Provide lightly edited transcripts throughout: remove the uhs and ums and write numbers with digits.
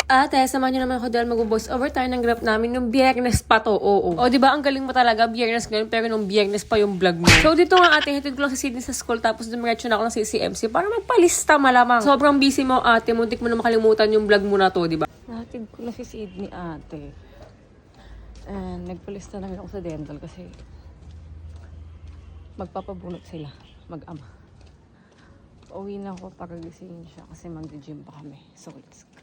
Ate, samahan niyo naman ako dahil mag-voice over tayo ng grab namin nung Biyernes pa to. Oo. O, di ba ang galing mo talaga, Biyernes ngayon, pero nung Biyernes pa yung vlog mo. So, dito nga ate, hatid ko lang si Sydney sa school, tapos dumiretso na ako ng CCMC para magpalista malamang. Sobrang busy mo ate, muntik mo na makalimutan yung vlog mo na to, di ba? Nahatid ko na si Sydney ate. And nagpalista na rin ako sa dental kasi magpapabunot sila, mag-ama. Pauwi na ako para gisingin siya kasi mag-gym pa kami. So, let's go.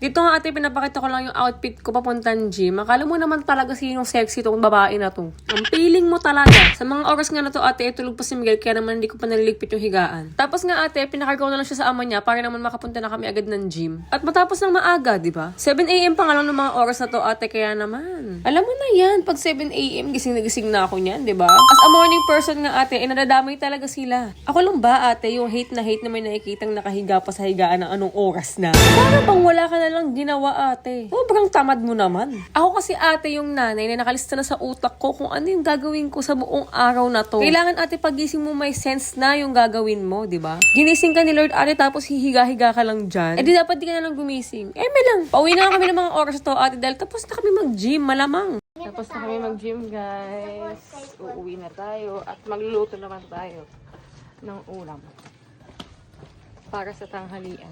Dito nga ate, pinapakita ko lang yung outfit ko papuntang gym. Akala mo naman talaga sinong sexy tong babae na to. Ang feeling mo talaga. Sa mga oras nga na to ate, tulog pa si Miguel kaya naman hindi ko pa naliligpit yung higaan. Tapos nga ate, pinakargaw na lang siya sa ama niya para naman makapunta na kami agad ng gym. At matapos ng maaga, di ba? 7 AM pa nga lang ng mga oras na to ate, kaya naman. Alam mo na yan, pag 7 AM, gising na ako niyan, di ba? As a morning person nga ate, nadadamay talaga sila. Ako lang ba ate, yung hate na may nakikitang nakahiga pa sa higaan ng anong oras na? Para bang wala ka na lang ginawa ate. Sobrang tamad mo naman. Ako kasi ate yung nanay na nakalista na sa utak ko kung ano yung gagawin ko sa buong araw na to. Kailangan ate pagising mo may sense na yung gagawin mo, di ba? Ginising ka ni Lord ate tapos hihiga-higa ka lang dyan. Eh di dapat di ka na lang gumising. Eh may lang. Pauwi na kami ng mga oras to ate dahil tapos na kami mag-gym malamang. Tapos na kami mag-gym guys. Uuwi na tayo at magluluto naman tayo ng ulam para sa tanghalian.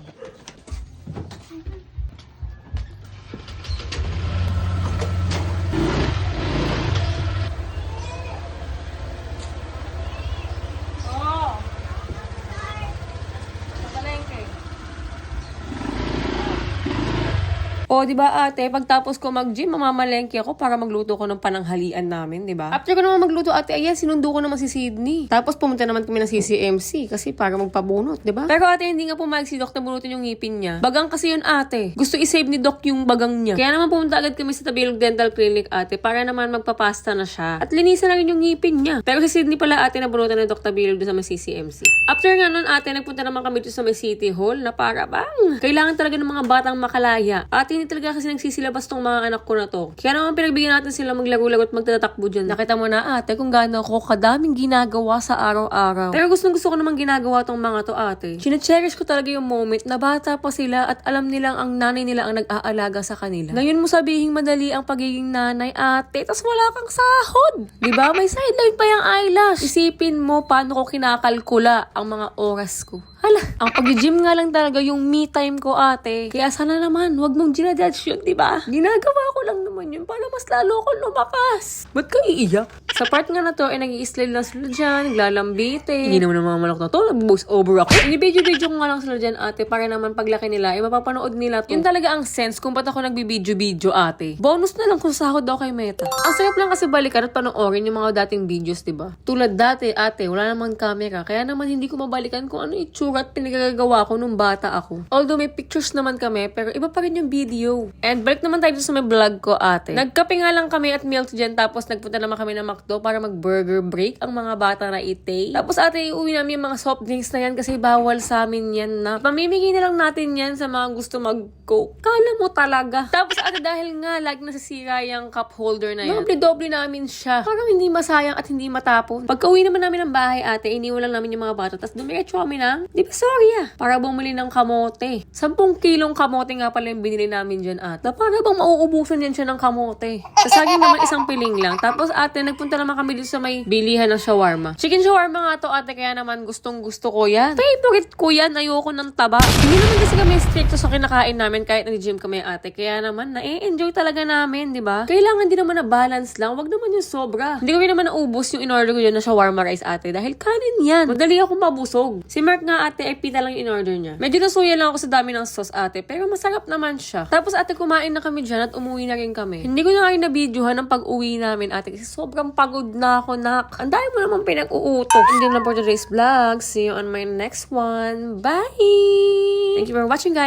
O, di ba ate, pagtapos ko mag-gym, mamamalengke ako para magluto ko ng pananghalian namin, di ba? After ko naman magluto ate, ayan, sinundo ko naman si Sydney. Tapos pumunta naman kami ng CCMC kasi para magpabunot, di ba? Pero ate, hindi nga pumayag si Doc na bunutin yung ngipin niya. Bagang kasi yun ate. Gusto i-save ni Doc yung bagang niya. Kaya naman pumunta agad kami sa Tabilog Dental Clinic ate para naman magpapasta na siya. At linisan na rin yung ngipin niya. Pero si Sydney pala ate, nabunutan ni Doc Tabilog doon sa may CCMC. After nga nun ate, nagpunta naman kami doon sa may City Hall na para bang kailangan talaga ng mga batang makalaya. Ate, hindi talaga kasi nagsisilabas tong mga anak ko na to. Kaya naman pinagbigyan natin sila maglaro-laro at magtatakbo dyan. Nakita mo na ate kung gaano ako kadaming ginagawa sa araw-araw. Pero gusto ko namang ginagawa tong mga to ate. Chine-cherish ko talaga yung moment na bata pa sila at alam nilang ang nanay nila ang nag-aalaga sa kanila. Ngayon mo sabihin madali ang pagiging nanay ate, tas wala kang sahod. Diba? May sideline pa yung eyelash. Isipin mo paano ko kinakalkula ang mga oras ko. Hala, ang pag-gym nga lang talaga yung me time ko ate. Kaya sana naman, wag mong ginajudge yun, diba? Ginagawa ko lang naman yun para mas lalo ko lumakas. Ba't ka iiyak? Sa part nga na to, nag-i-slide lang sila dyan, naglalambite. Hindi naman ang mga malak na to, nag-boost over ako. Ini-video-video ko nga lang sila dyan ate para naman paglaki nila, mapapanood nila to. Yun talaga ang sense kung ba't ako nagbibideo-video ate. Bonus na lang kung sahod daw kay Meta. Ang sarap lang kasi balikan at panoorin yung mga dating videos, diba? Tulad dati ate, wala namang camera, kaya naman hindi ko mabalikan kung ano itsura at pinagagawa ko nung bata ako. Although may pictures naman kami, pero iba pa rin yung video. And balik naman tayo sa may vlog ko ate. Nagkape nga lang kami at milk dyan, tapos nagpunta naman kami ng McDo para mag-burger break ang mga bata na ite. Tapos ate, iuwi namin yung mga soft drinks na yan kasi bawal sa amin yan na. Pamimigay na lang natin yan sa mga gusto mag-coke. Kala mo talaga. Tapos ate, dahil nga lagi nasisira yung cup holder na yan, doble-doble namin siya. Parang hindi masayang at hindi matapon. Pagka-uwi naman namin ng bahay ate, iniwan lang namin yung mga bata. Tapos dumiretso kami ng Divisoria para bumili ng kamote. 10 kilong kamote nga pala yung binili namin dyan ate. Para bang mauubusan yan siya ng kamote. Sa akin naman isang piling lang. Tapos ate, nagpunta naman kami dito sa may bilihan ng shawarma. Chicken shawarma nga to ate, kaya naman gustong gusto ko yan. Favorite ko yan, ayoko ng taba. Hindi naman kasi kami stricto sa kinakain namin kahit nag-gym kami ate. Kaya naman na-enjoy talaga namin, di ba? Kailangan din naman na balance lang. Wag naman yung sobra. Hindi ko naman naubos yung in-order ko yun na shawarma rice ate. Dahil kanin yan. Madali akong mabusog. Si Mark nga ate, ay pita lang yung in-order niya. Medyo nasuya lang ako sa dami ng sauce ate. Pero masarap naman siya. Tapos ate, kumain na kami dyan at umuwi na rin kami. Hindi ko na kayo na-videohan ng pag-uwi namin ate. Kasi sobrang pagod na ako nak. Ang dami mo naman pinag-uuto. Hindi na for today's vlog. See you on my next one. Bye! Thank you for watching guys.